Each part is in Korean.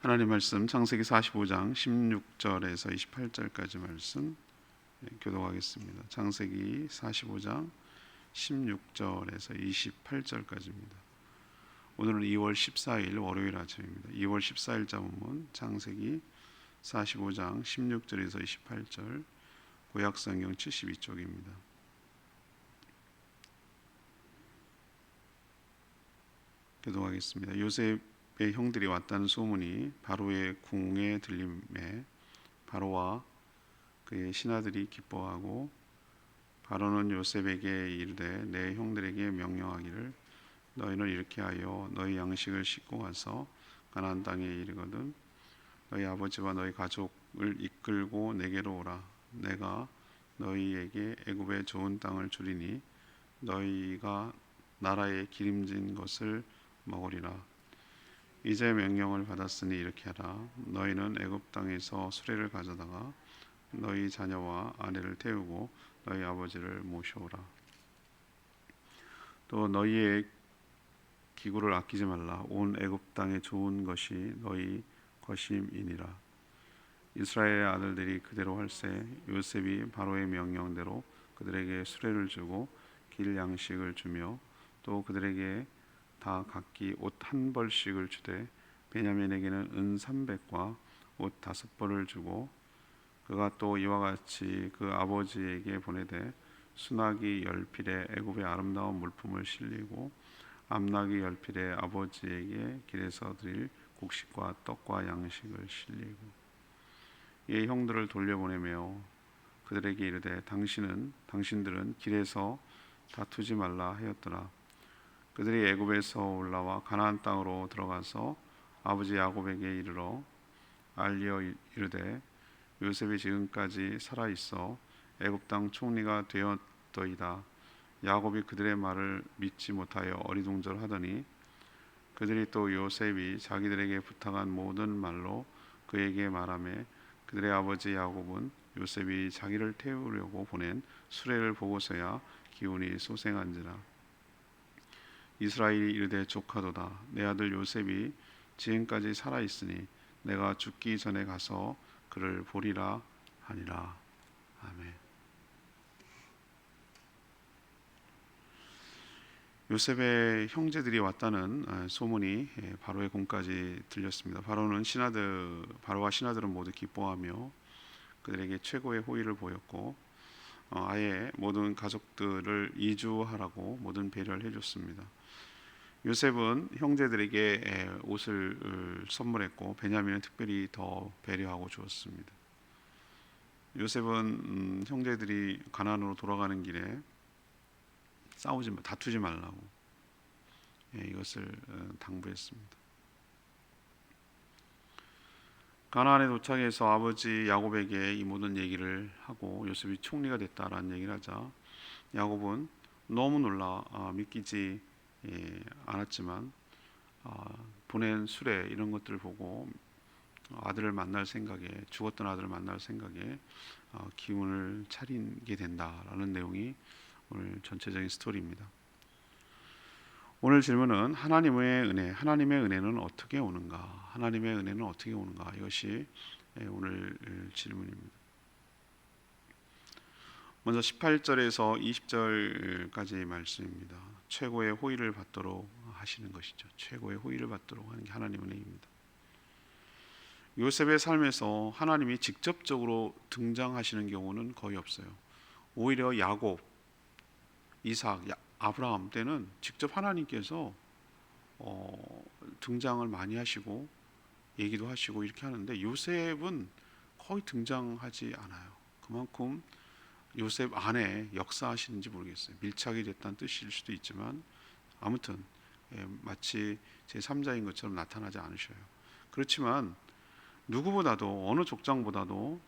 하나님 말씀 창세기 45장 16절에서 28절까지 말씀 교독하겠습니다. 창세기 45장 16절에서 28절까지입니다. 오늘은 2월 14일 월요일 아침입니다. 2월 14일 자문문 창세기 45장 16절에서 28절 구약성경 72쪽입니다. 교독하겠습니다. 요셉의 형들이 왔다는 소문이 바로의 궁에 들림에 바로와 그의 신하들이 기뻐하고 바로는 요셉에게 이르되 내 형들에게 명령하기를 너희는 이렇게 하여 너희 양식을 싣고 가서 가나안 땅에 이르거든 너희 아버지와 너희 가족을 이끌고 내게로 오라. 내가 너희에게 애굽의 좋은 땅을 주리니 너희가 나라에 기름진 것을 먹으리라. 이제 명령을 받았으니 이렇게 하라. 너희는 애굽 땅에서 수레를 가져다가 너희 자녀와 아내를 태우고 너희 아버지를 모셔오라. 또 너희의 기구를 아끼지 말라. 온 애굽 땅에 좋은 것이 너희 것임이니라. 이스라엘의 아들들이 그대로 할세 요셉이 바로의 명령대로 그들에게 수레를 주고 길 양식을 주며 또 그들에게 다 각기 옷 한 벌씩을 주되 베냐민에게는 은 300과 옷 5벌을 주고 그가 또 이와 같이 그 아버지에게 보내되 수나기 10필에 애굽의 아름다운 물품을 실리고 암나기 10필에 아버지에게 길에서 드릴 곡식과 떡과 양식을 실리고 이에 형들을 돌려보내며 그들에게 이르되 당신들은 길에서 다투지 말라 하였더라. 그들이 애굽에서 올라와 가나안 땅으로 들어가서 아버지 야곱에게 이르러 알려 이르되 요셉이 지금까지 살아 있어 애굽 땅 총리가 되었더이다. 야곱이 그들의 말을 믿지 못하여 어리둥절하더니 그들이 또 요셉이 자기들에게 부탁한 모든 말로 그에게 말하며 그들의 아버지 야곱은 요셉이 자기를 태우려고 보낸 수레를 보고서야 기운이 소생한지라. 이스라엘이 이르되 조카도다. 내 아들 요셉이 지금까지 살아 있으니 내가 죽기 전에 가서 그를 보리라 하니라. 아멘. 요셉의 형제들이 왔다는 소문이 바로의 궁까지 들렸습니다. 바로와 신하들은 모두 기뻐하며 그들에게 최고의 호의를 보였고 아예 모든 가족들을 이주하라고 모든 배려를 해줬습니다. 요셉은 형제들에게 옷을 선물했고 베냐민은 특별히 더 배려하고 주었습니다. 요셉은 형제들이 가나안으로 돌아가는 길에 다투지 말라고 이것을 당부했습니다. 가나안에 도착해서 아버지 야곱에게 이 모든 얘기를 하고 요셉이 총리가 됐다라는 얘기를 하자 야곱은 너무 놀라 믿기지 않았지만 보낸 수레 이런 것들을 보고 아들을 만날 생각에 죽었던 아들을 만날 생각에 기운을 차리게 된다라는 내용이 오늘 전체적인 스토리입니다. 오늘 질문은 하나님의 은혜는 어떻게 오는가? 하나님의 은혜는 어떻게 오는가? 이것이 오늘 질문입니다. 먼저 18절에서 20절까지의 말씀입니다. 최고의 호의를 받도록 하시는 것이죠. 최고의 호의를 받도록 하는 게 하나님의 은혜입니다. 요셉의 삶에서 하나님이 직접적으로 등장하시는 경우는 거의 없어요. 오히려 야곱, 이삭, 아브라함 때는 직접 하나님께서 등장을 많이 하시고 얘기도 하시고 이렇게 하는데 요셉은 거의 등장하지 않아요. 그만큼 요셉 안에 역사하시는지 모르겠어요. 밀착이 됐다는 뜻일 수도 있지만 아무튼 마치 제3자인 것처럼 나타나지 않으셔요. 그렇지만 누구보다도 어느 족장보다도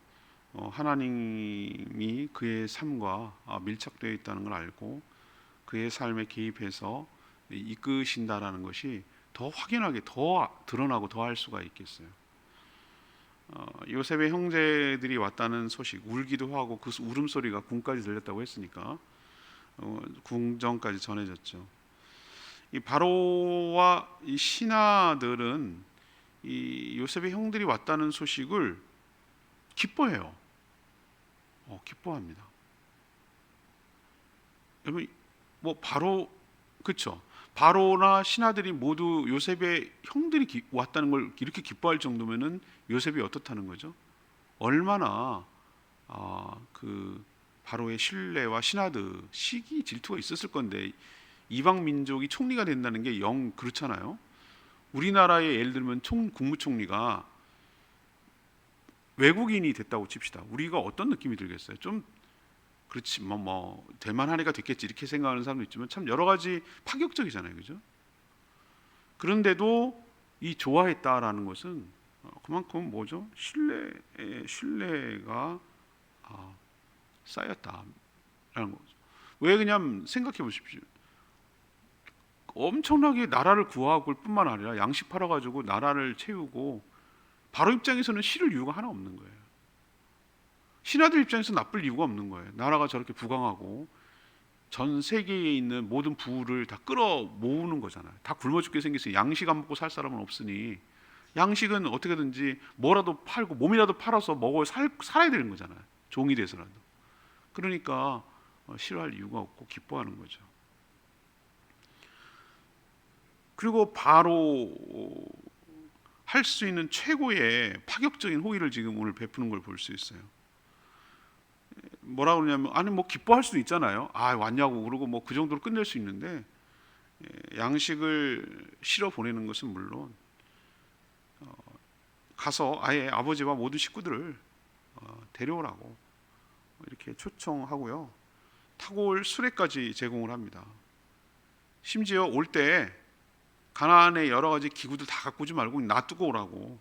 하나님이 그의 삶과 밀착되어 있다는 걸 알고 그의 삶에 개입해서 이끄신다라는 것이 더 확연하게 더 드러나고 더 할 수가 있겠어요. 요셉의 형제들이 왔다는 소식 울기도 하고 그 울음소리가 궁까지 들렸다고 했으니까 궁정까지 전해졌죠. 이 바로와 이 신하들은 이 요셉의 형들이 왔다는 소식을 기뻐해요. 기뻐합니다. 여러분, 뭐 바로 그렇죠. 바로나 신하들이 모두 요셉의 형들이 왔다는 걸 이렇게 기뻐할 정도면은 요셉이 어떻다는 거죠? 얼마나 그 바로의 신뢰와 신하들 시기 질투가 있었을 건데, 이방 민족이 총리가 된다는 게 영 그렇잖아요. 우리나라의 예를 들면 국무총리가 외국인이 됐다고 칩시다. 우리가 어떤 느낌이 들겠어요? 좀 그렇지 뭐 대만 한 해가 됐겠지 이렇게 생각하는 사람도 있지만 참 여러 가지 파격적이잖아요, 그죠? 그런데도 이 좋아했다라는 것은 그만큼 뭐죠? 신뢰가 쌓였다라는 거죠. 왜 그냥 생각해 보십시오. 엄청나게 나라를 구하고 뿐만 아니라 양식 팔아가지고 나라를 채우고, 바로 입장에서는 싫을 이유가 하나 없는 거예요. 신하들 입장에서 나쁠 이유가 없는 거예요. 나라가 저렇게 부강하고 전 세계에 있는 모든 부를 다 끌어 모으는 거잖아요. 다 굶어 죽게 생겼어요. 양식 안 먹고 살 사람은 없으니 양식은 어떻게든지 뭐라도 팔고 몸이라도 팔아서 먹어 살아야 되는 거잖아요. 종이 돼서라도. 그러니까 싫어할 이유가 없고 기뻐하는 거죠. 그리고 바로 할 수 있는 최고의 파격적인 호의를 지금 오늘 베푸는 걸 볼 수 있어요. 뭐라 그러냐면, 아니 뭐 기뻐할 수도 있잖아요. 왔냐고 그러고 뭐 그 정도로 끝낼 수 있는데, 양식을 실어 보내는 것은 물론 가서 아예 아버지와 모든 식구들을 데려오라고 이렇게 초청하고요. 타고 올 수레까지 제공을 합니다. 심지어 올 때 가나안의 여러 가지 기구들 다 갖고 오지 말고 놔두고 오라고.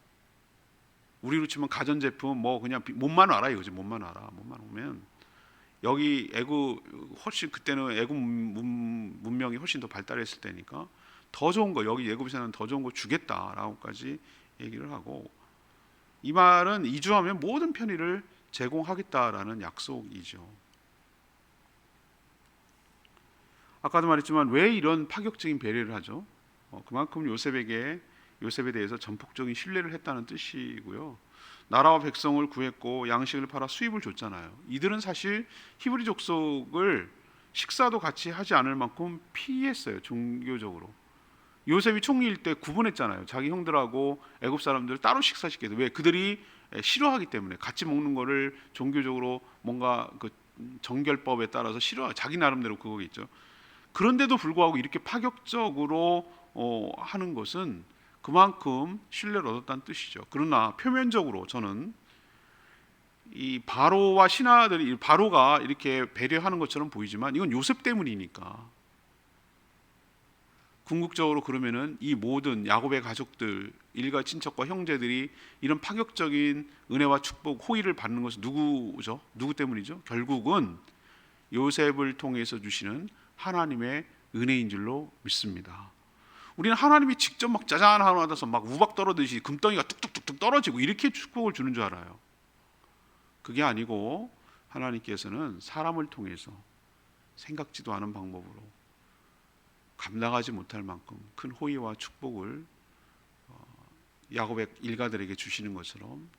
우리로 치면 가전제품 뭐 그냥 몸만 와라 이거지. 몸만 와라. 몸만 오면 여기 훨씬 그때는 애굽 문명이 훨씬 더 발달했을 때니까 더 좋은 거, 여기 애굽에서는 더 좋은 거 주겠다라고까지 얘기를 하고, 이 말은 이주하면 모든 편의를 제공하겠다라는 약속이죠. 아까도 말했지만 왜 이런 파격적인 배려를 하죠? 그만큼 요셉에 대해서 전폭적인 신뢰를 했다는 뜻이고요. 나라와 백성을 구했고 양식을 팔아 수입을 줬잖아요. 이들은 사실 히브리 족속을 식사도 같이 하지 않을 만큼 피했어요. 종교적으로. 요셉이 총리일 때 구분했잖아요. 자기 형들하고 애굽 사람들을 따로 식사시켜서, 왜? 그들이 싫어하기 때문에 같이 먹는 거를 종교적으로 뭔가 그 정결법에 따라서 싫어, 자기 나름대로 그거겠죠. 그런데도 불구하고 이렇게 파격적으로 하는 것은 그만큼 신뢰를 얻었다는 뜻이죠. 그러나 표면적으로 저는 이 바로와 신하들이, 바로가 이렇게 배려하는 것처럼 보이지만 이건 요셉 때문이니까, 궁극적으로 그러면은 이 모든 야곱의 가족들, 일가 친척과 형제들이 이런 파격적인 은혜와 축복, 호의를 받는 것은 누구죠? 누구 때문이죠? 결국은 요셉을 통해서 주시는 하나님의 은혜인 줄로 믿습니다. 우리는 하나님이 직접 막 짜잔 하고 나서 막 우박 떨어듯이 금덩이가 뚝뚝뚝뚝 떨어지고 이렇게 축복을 주는 줄 알아요. 그게 아니고 하나님께서는 사람을 통해서 생각지도 않은 방법으로 감당하지 못할 만큼 큰 호의와 축복을 야곱의 일가들에게 주시는 것처럼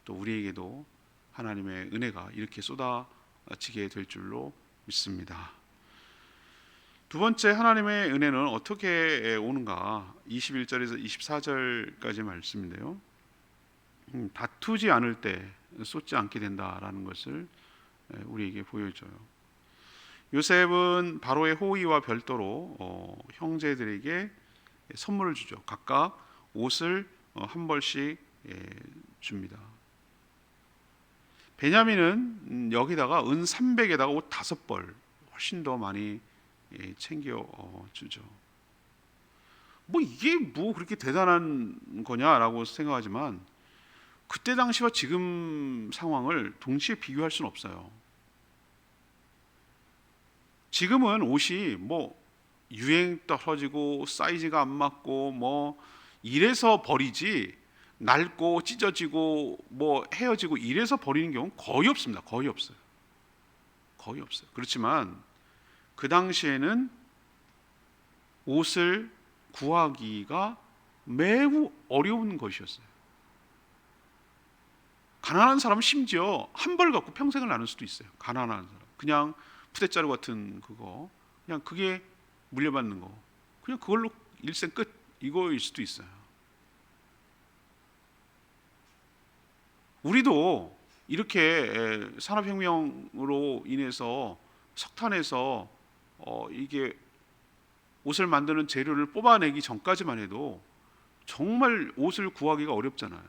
또 우리에게도 하나님의 은혜가 이렇게 쏟아지게 될 줄로 믿습니다. 두 번째, 하나님의 은혜는 어떻게 오는가? 21절에서 24절까지 말씀인데요. 다투지 않을 때 쏟지 않게 된다라는 것을 우리에게 보여줘요. 요셉은 바로의 호의와 별도로 형제들에게 선물을 주죠. 각각 옷을 한 벌씩 줍니다. 베냐민은 여기다가 은 300에다가 옷 5벌, 훨씬 더 많이 챙겨 주죠. 뭐 이게 뭐 그렇게 대단한 거냐라고 생각하지만, 그때 당시와 지금 상황을 동시에 비교할 수는 없어요. 지금은 옷이 뭐 유행 떨어지고 사이즈가 안 맞고 뭐 이래서 버리지, 낡고 찢어지고 뭐 헤어지고 이래서 버리는 경우는 거의 없습니다. 거의 없어요. 거의 없어요. 그렇지만 그 당시에는 옷을 구하기가 매우 어려운 것이었어요. 가난한 사람은 심지어 한 벌 갖고 평생을 나눌 수도 있어요. 가난한 사람, 그냥 푸대자루 같은 그거, 그냥 그게 물려받는 거, 그냥 그걸로 일생 끝, 이거일 수도 있어요. 우리도 이렇게 산업혁명으로 인해서 석탄에서 이게 옷을 만드는 재료를 뽑아내기 전까지만 해도 정말 옷을 구하기가 어렵잖아요.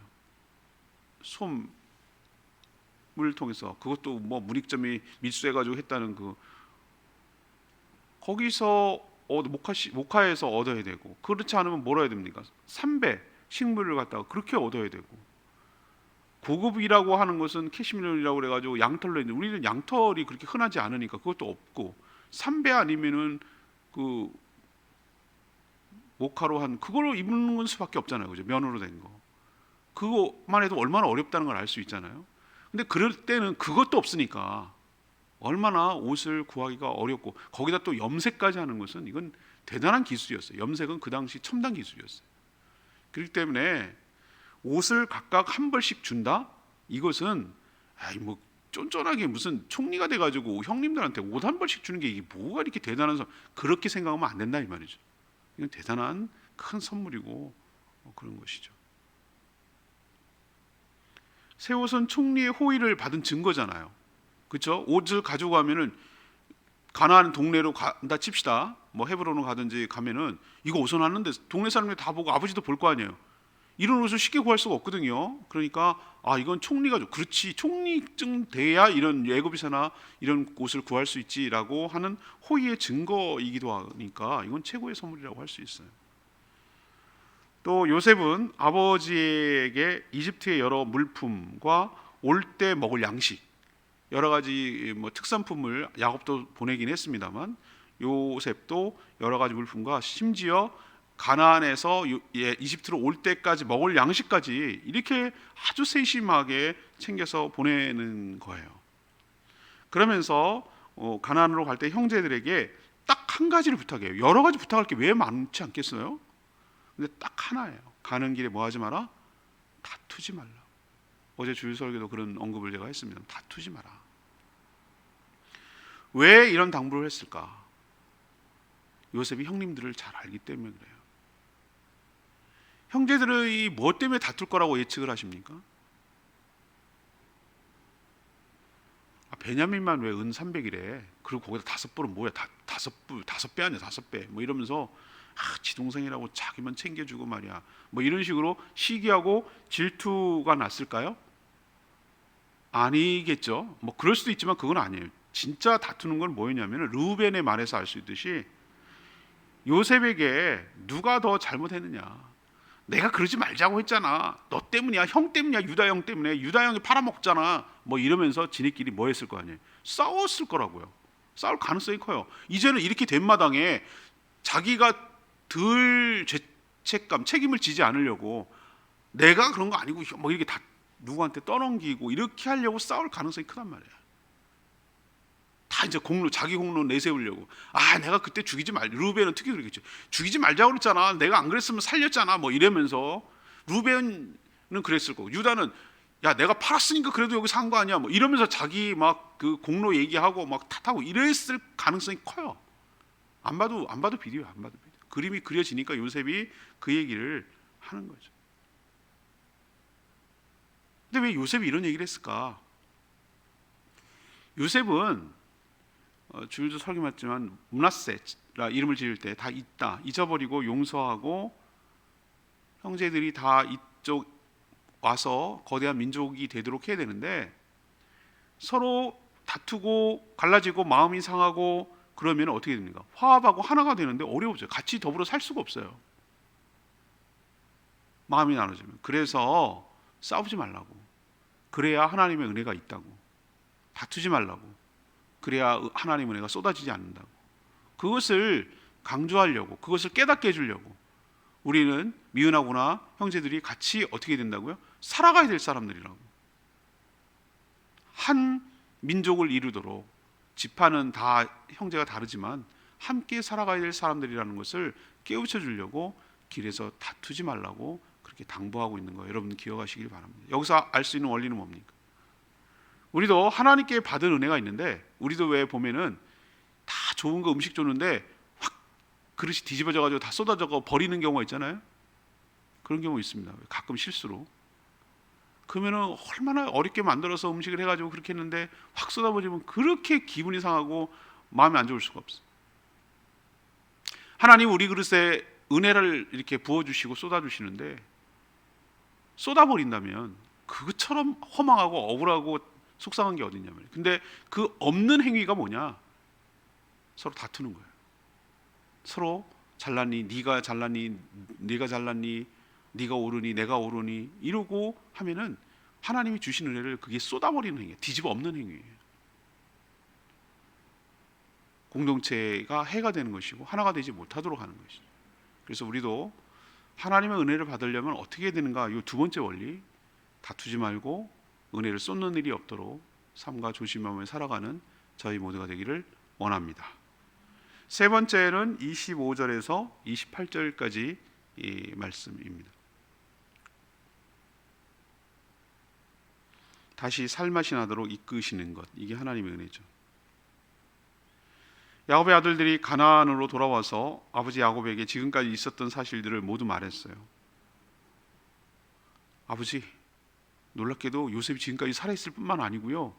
솜을 통해서, 그것도 뭐 문익점이 밀수해가지고 했다는 그, 거기서 목화에서 얻어야 되고, 그렇지 않으면 뭐라 해야 됩니까? 삼배 식물을 갖다가 그렇게 얻어야 되고, 고급이라고 하는 것은 캐시미어라고 그래가지고 양털로 했는데 우리는 양털이 그렇게 흔하지 않으니까 그것도 없고, 삼배 아니면은 그 모카로 한 그걸로 입는 수밖에 없잖아요, 그죠? 면으로 된 거. 그거만 해도 얼마나 어렵다는 걸 알 수 있잖아요. 근데 그럴 때는 그것도 없으니까 얼마나 옷을 구하기가 어렵고, 거기다 또 염색까지 하는 것은 이건 대단한 기술이었어요. 염색은 그 당시 첨단 기술이었어요. 그렇기 때문에 옷을 각각 한 벌씩 준다? 이것은 뭐 쫀쫀하게 무슨 총리가 돼가지고 형님들한테 옷 한 벌씩 주는 게 이게 뭐가 이렇게 대단한 그렇게 생각하면 안 된다 이 말이죠. 이건 대단한 큰 선물이고 그런 것이죠. 새 옷은 총리의 호의를 받은 증거잖아요. 그렇죠? 옷을 가지고 가면은 가나안 동네로 간다 칩시다. 뭐 헤브론으로 가든지 가면은 이거 옷은 왔는데 동네 사람들이 다 보고 아버지도 볼 거 아니에요. 이런 옷을 쉽게 구할 수가 없거든요. 그러니까 이건 총리가 좀 그렇지, 총리쯤 돼야 이런 애굽에서나 이런 옷을 구할 수 있지라고 하는 호의의 증거이기도 하니까 이건 최고의 선물이라고 할 수 있어요. 또 요셉은 아버지에게 이집트의 여러 물품과 올 때 먹을 양식, 여러 가지 뭐 특산품을 야곱도 보내긴 했습니다만, 요셉도 여러 가지 물품과 심지어 가나안에서 이집트로 올 때까지 먹을 양식까지 이렇게 아주 세심하게 챙겨서 보내는 거예요. 그러면서 가나안으로 갈 때 형제들에게 딱 한 가지를 부탁해요. 여러 가지 부탁할 게 왜 많지 않겠어요? 근데 딱 하나예요. 가는 길에 뭐 하지 마라? 다투지 말라. 어제 주일 설교도 그런 언급을 제가 했습니다. 다투지 마라. 왜 이런 당부를 했을까? 요셉이 형님들을 잘 알기 때문에 그래요. 형제들이 뭐 때문에 다툴 거라고 예측을 하십니까? 베냐민만 왜 은 300이래? 그리고 거기다 5불은 뭐야? 다섯 배 아니야? 5배. 뭐 이러면서 지 동생이라고 자기만 챙겨주고 말이야. 뭐 이런 식으로 시기하고 질투가 났을까요? 아니겠죠. 뭐 그럴 수도 있지만 그건 아니에요. 진짜 다투는 건 뭐였냐면 르우벤의 말에서 알 수 있듯이 요셉에게 누가 더 잘못했느냐, 내가 그러지 말자고 했잖아, 너 때문이야, 형 때문이야, 유다 형 때문에, 유다 형이 팔아먹잖아, 뭐 이러면서 지네끼리 뭐 했을 거 아니에요. 싸웠을 거라고요. 싸울 가능성이 커요. 이제는 이렇게 된 마당에 자기가 덜 책임을 지지 않으려고 내가 그런 거 아니고 뭐 이렇게 다 누구한테 떠넘기고 이렇게 하려고 싸울 가능성이 크단 말이에요. 다 이제 자기 공로 내세우려고. 내가 그때 죽이지 루벤은 특히 그러겠죠. 죽이지 말자고 그랬잖아, 내가 안 그랬으면 살렸잖아, 뭐 이러면서. 루벤은 그랬을 거고, 유다는 야 내가 팔았으니까 그래도 여기 산 거 아니야, 뭐 이러면서 자기 막 그 공로 얘기하고 막 탓하고 이랬을 가능성이 커요. 안 봐도 비디오야. 안 봐도 비디오. 그림이 그려지니까 요셉이 그 얘기를 하는 거죠. 근데 왜 요셉이 이런 얘기를 했을까? 요셉은 주일도 설교 맞지만 므낫세라 이름을 지을 때 다 잊어버리고 용서하고, 형제들이 다 이쪽 와서 거대한 민족이 되도록 해야 되는데 서로 다투고 갈라지고 마음이 상하고 그러면 어떻게 됩니까? 화합하고 하나가 되는데 어려워져요. 같이 더불어 살 수가 없어요. 마음이 나눠지면. 그래서 싸우지 말라고. 그래야 하나님의 은혜가 있다고. 다투지 말라고. 그래야 하나님의 은혜가 쏟아지지 않는다고. 그것을 강조하려고, 그것을 깨닫게 해주려고 우리는 미은하구나 형제들이 같이 어떻게 된다고요? 살아가야 될 사람들이라고. 한 민족을 이루도록, 지파는 다 형제가 다르지만 함께 살아가야 될 사람들이라는 것을 깨우쳐 주려고 길에서 다투지 말라고 그렇게 당부하고 있는 거예요. 여러분 기억하시길 바랍니다. 여기서 알 수 있는 원리는 뭡니까? 우리도 하나님께 받은 은혜가 있는데, 우리도 왜 보면은 다 좋은 거 음식 줬는데 확 그릇이 뒤집어져 가지고 다 쏟아져 버리는 경우가 있잖아요. 그런 경우 있습니다. 가끔 실수로. 그러면은 얼마나 어렵게 만들어서 음식을 해가지고 그렇게 했는데 확 쏟아버리면 그렇게 기분이 상하고 마음이 안 좋을 수가 없어. 하나님 우리 그릇에 은혜를 이렇게 부어주시고 쏟아주시는데, 쏟아버린다면 그것처럼 허망하고 억울하고 속상한 게 어딨냐면, 근데 그 없는 행위가 뭐냐? 서로 다투는 거예요. 서로 잘났니? 네가 잘났니? 네가 잘났니? 네가 옳으니? 내가 옳으니? 이러고 하면은 하나님이 주신 은혜를 그게 쏟아버리는 행위예요. 뒤집어 엎는 행위예요. 공동체가 해가 되는 것이고 하나가 되지 못하도록 하는 것이죠. 그래서 우리도 하나님의 은혜를 받으려면 어떻게 해야 되는가? 이 두 번째 원리, 다투지 말고 은혜를 쏟는 일이 없도록 삶과 조심하며 살아가는 저희 모두가 되기를 원합니다. 세 번째는 25절에서 28절까지 이 말씀입니다. 다시 살맛이 나도록 이끄시는 것, 이게 하나님의 은혜죠. 야곱의 아들들이 가나안으로 돌아와서 아버지 야곱에게 지금까지 있었던 사실들을 모두 말했어요. 아버지, 놀랍게도 요셉이 지금까지 살아있을 뿐만 아니고요,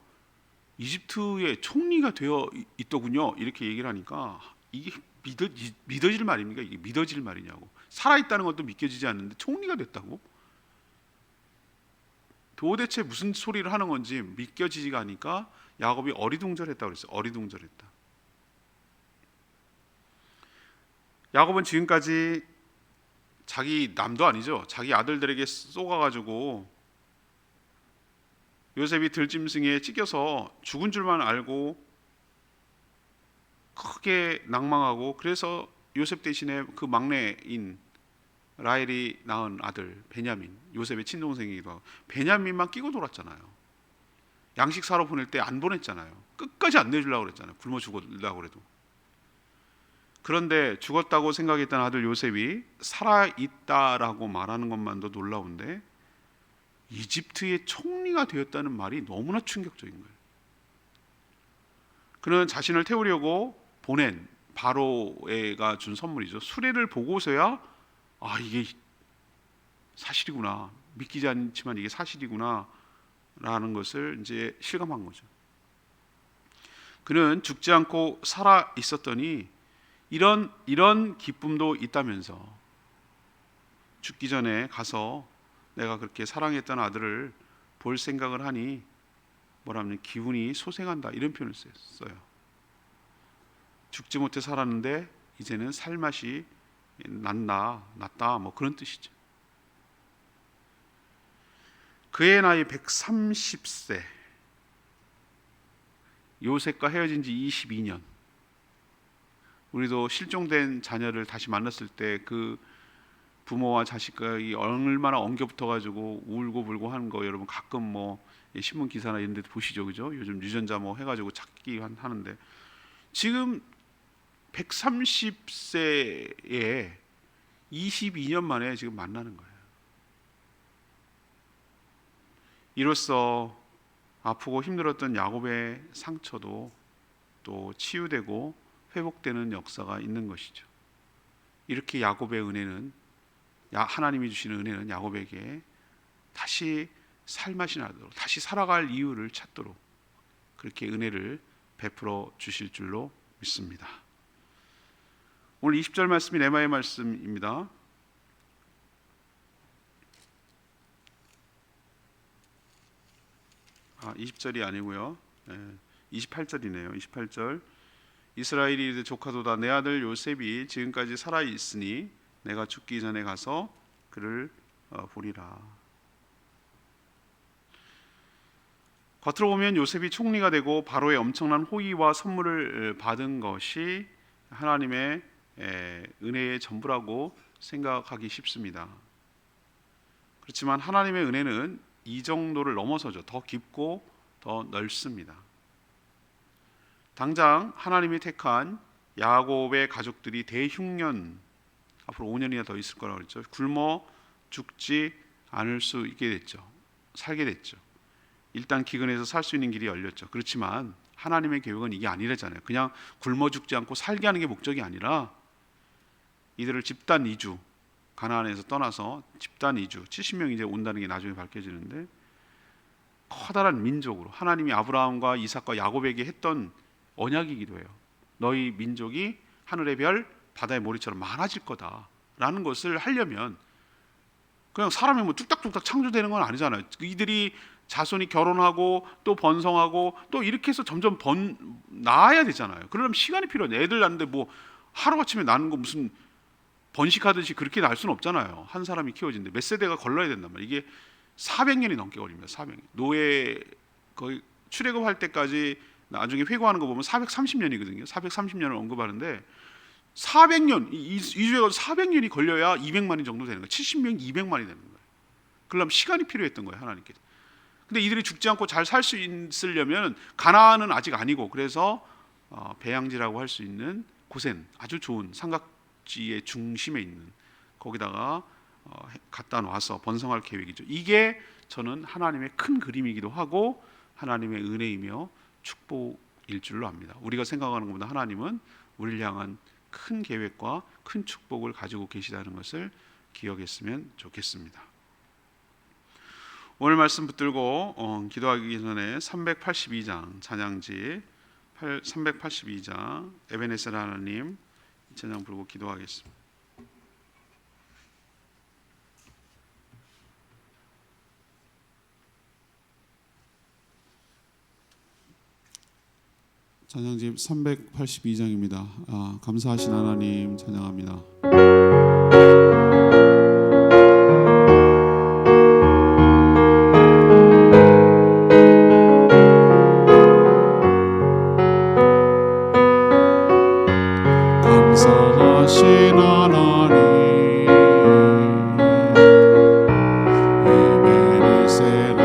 이집트의 총리가 되어 있더군요. 이렇게 얘기를 하니까 이게 믿어질 말입니까? 이게 믿어질 말이냐고. 살아있다는 것도 믿겨지지 않는데 총리가 됐다고? 도대체 무슨 소리를 하는 건지 믿겨지지가 않으니까 야곱이 어리둥절했다고 그랬어요. 어리둥절했다. 야곱은 지금까지 자기 남도 아니죠. 자기 아들들에게 쏘가가지고 요셉이 들짐승에 찢겨서 죽은 줄만 알고 크게 낭망하고, 그래서 요셉 대신에 그 막내인 라헬이 낳은 아들 베냐민, 요셉의 친동생이기도 하고, 베냐민만 끼고 돌았잖아요. 양식 사러 보낼 때 안 보냈잖아요. 끝까지 안 내주려고 그랬잖아요. 굶어 죽으려고 그래도. 그런데 죽었다고 생각했던 아들 요셉이 살아있다라고 말하는 것만도 놀라운데, 이집트의 총리가 되었다는 말이 너무나 충격적인 거예요. 그는 자신을 태우려고 보낸 바로가 준 선물이죠. 수레를 보고서야 이게 사실이구나, 믿기지 않지만 이게 사실이구나 라는 것을 이제 실감한 거죠. 그는 죽지 않고 살아 있었더니 이런 기쁨도 있다면서, 죽기 전에 가서 내가 그렇게 사랑했던 아들을 볼 생각을 하니 뭐라면 기분이 소생한다, 이런 표현을 썼어요. 죽지 못해 살았는데 이제는 살맛이 났다, 뭐 그런 뜻이죠. 그의 나이 130세, 요셉과 헤어진 지 22년. 우리도 실종된 자녀를 다시 만났을 때 그 부모와 자식과 얼마나 엉겨붙어 가지고 울고 불고 하는 거 여러분 가끔 뭐 신문 기사나 이런 데 보시죠, 그죠? 요즘 유전자 뭐 해가지고 찾기 하는데, 지금 130세에 22년 만에 지금 만나는 거예요. 이로써 아프고 힘들었던 야곱의 상처도 또 치유되고 회복되는 역사가 있는 것이죠. 이렇게 야곱의 은혜는, 하나님이 주시는 은혜는 야곱에게 다시 살맛이 나도록, 다시 살아갈 이유를 찾도록 그렇게 은혜를 베풀어 주실 줄로 믿습니다. 오늘 20절 말씀이 레마의 말씀입니다. 아, 20절이 아니고요. 28절이네요. 28절. 이스라엘이 조카도다, 내 아들 요셉이 지금까지 살아 있으니 내가 죽기 전에 가서 그를 보리라. 겉으로 보면 요셉이 총리가 되고 바로의 엄청난 호의와 선물을 받은 것이 하나님의 은혜의 전부라고 생각하기 쉽습니다. 그렇지만 하나님의 은혜는 이 정도를 넘어서죠. 더 깊고 더 넓습니다. 당장 하나님이 택한 야곱의 가족들이 대흉년, 앞으로 5년이나 더 있을 거라고 그랬죠. 굶어 죽지 않을 수 있게 됐죠. 살게 됐죠. 일단 기근에서 살 수 있는 길이 열렸죠. 그렇지만 하나님의 계획은 이게 아니라잖아요. 그냥 굶어 죽지 않고 살게 하는 게 목적이 아니라 이들을 집단 이주, 가나안에서 떠나서 집단 이주, 70명이 이제 온다는 게 나중에 밝혀지는데, 커다란 민족으로 하나님이 아브라함과 이삭과 야곱에게 했던 언약이기도 해요. 너희 민족이 하늘의 별, 바다의 모래처럼 많아질 거다라는 것을 하려면 그냥 사람이 뭐 뚝딱뚝딱 창조되는 건 아니잖아요. 이들이 자손이 결혼하고 또 번성하고 또 이렇게 해서 점점 낳아야 되잖아요. 그러려면 시간이 필요해요. 애들 낳는데 뭐 하루아침에 낳는 거 무슨 번식하듯이 그렇게 날 수는 없잖아요. 한 사람이 키워지는데 몇 세대가 걸러야 된단 말이에요. 이게 400년이 넘게 걸립니다. 400년. 노예 거의 출애굽할 때까지 나중에 회고하는 거 보면 430년이거든요. 430년을 언급하는데 400년, 이주해가 400년이 걸려야 200만이 정도 되는 거예요. 70명이 200만이 되는 거예요. 그러려면 시간이 필요했던 거예요, 하나님께서. 근데 이들이 죽지 않고 잘 살 수 있으려면 가나안은 아직 아니고, 그래서 배양지라고 할 수 있는 고센, 아주 좋은 삼각지의 중심에 있는 거기다가 갖다 놔서 번성할 계획이죠. 이게 저는 하나님의 큰 그림이기도 하고 하나님의 은혜이며 축복일 줄로 압니다. 우리가 생각하는 것보다 하나님은 우리를 향한 큰 계획과 큰 축복을 가지고 계시다는 것을 기억했으면 좋겠습니다. 오늘 말씀 붙들고 기도하기 전에 382장 찬양지 382장 에베네셀 하나님 찬양 부르고 기도하겠습니다. 찬양집 382장입니다. 감사하신 하나님 찬양합니다. 감사하신 하나님 에베네셀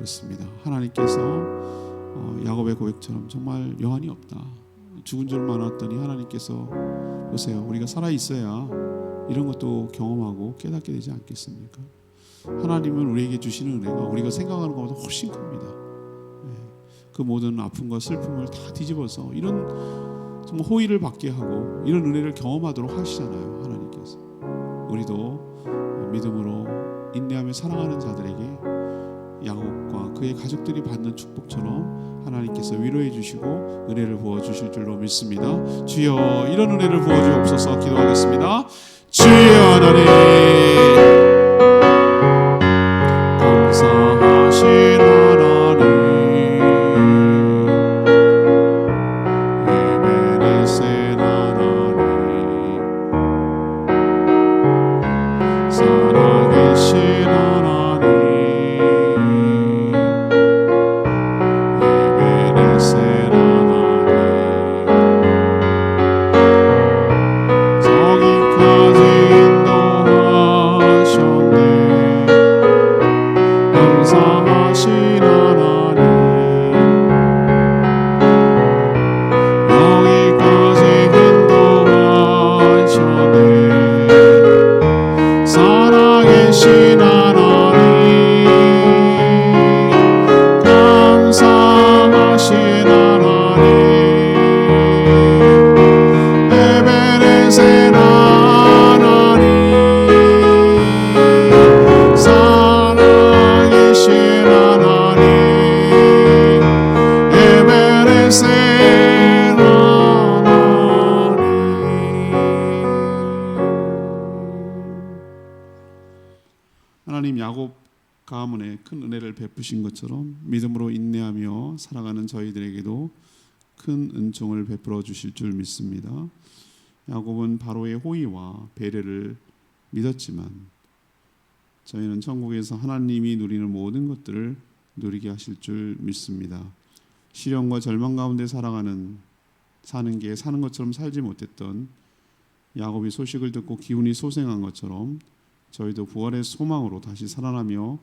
그렇습니다. 하나님께서 야곱의 고백처럼 정말 여한이 없다, 죽은 줄 알았더니 하나님께서 보세요, 우리가 살아 있어야 이런 것도 경험하고 깨닫게 되지 않겠습니까? 하나님은 우리에게 주시는 은혜가 우리가 생각하는 것보다 훨씬 큽니다. 그 모든 아픔과 슬픔을 다 뒤집어서 이런 정말 호의를 받게 하고 이런 은혜를 경험하도록 하시잖아요. 하나님께서 우리도 믿음으로 인내하며 사랑하는 자들에게 야곱과 그의 가족들이 받는 축복처럼 하나님께서 위로해 주시고 은혜를 부어 주실 줄로 믿습니다. 주여 이런 은혜를 부어 주옵소서. 기도하겠습니다. 주여 하나님 감사하신 하나님 에베네셀 하나님 살아계신 하나님 에베네셀 하나님 저기까지 인도하셨네 감사하신 하나님 여기까지 인도하셨네 살아계신 하나님 감사하신 하나님 에베네셀 하나님 살아계신 하나님 에베네셀 하나님 야곱 가문에 큰 은혜를 베푸신 것처럼 믿음으로 인내하며 살아가는 저희들에게도 큰 은총을 베풀어 주실 줄 믿습니다. 야곱은 바로의 호의와 배려를 믿었지만 저희는 천국에서 하나님이 누리는 모든 것들을 누리게 하실 줄 믿습니다. 시련과 절망 가운데 사는 것처럼 살지 못했던 야곱이 소식을 듣고 기운이 솟아난 것처럼 저희도 부활의 소망으로 다시 살아나며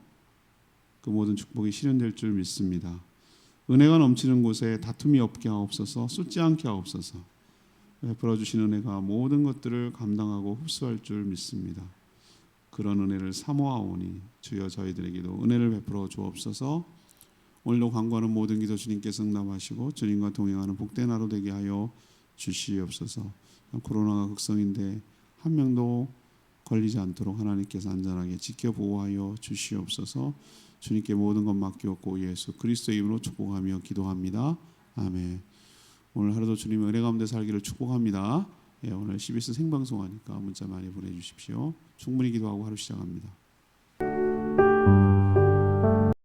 그 모든 축복이 실현될 줄 믿습니다. 은혜가 넘치는 곳에 다툼이 없게 하옵소서. 쏟지 않게 하옵소서. 베풀어 주신 은혜가 모든 것들을 감당하고 흡수할 줄 믿습니다. 그런 은혜를 사모하오니 주여 저희들에게도 은혜를 베풀어 주옵소서. 오늘도 간구하는 모든 기도 주님께서 응답하시고 주님과 동행하는 복된 하루 되게 하여 주시옵소서. 코로나가 극성인데 한 명도 걸리지 않도록 하나님께서 안전하게 지켜 보호하여 주시옵소서. 주님께 모든 것 맡기옵고 예수 그리스도의 이름으로 축복하며 기도합니다. 아멘. 오늘 하루도 주님의 은혜 가운데 살기를 축복합니다. 오늘 CBS 생방송하니까 문자 많이 보내주십시오. 충분히 기도하고 하루 시작합니다.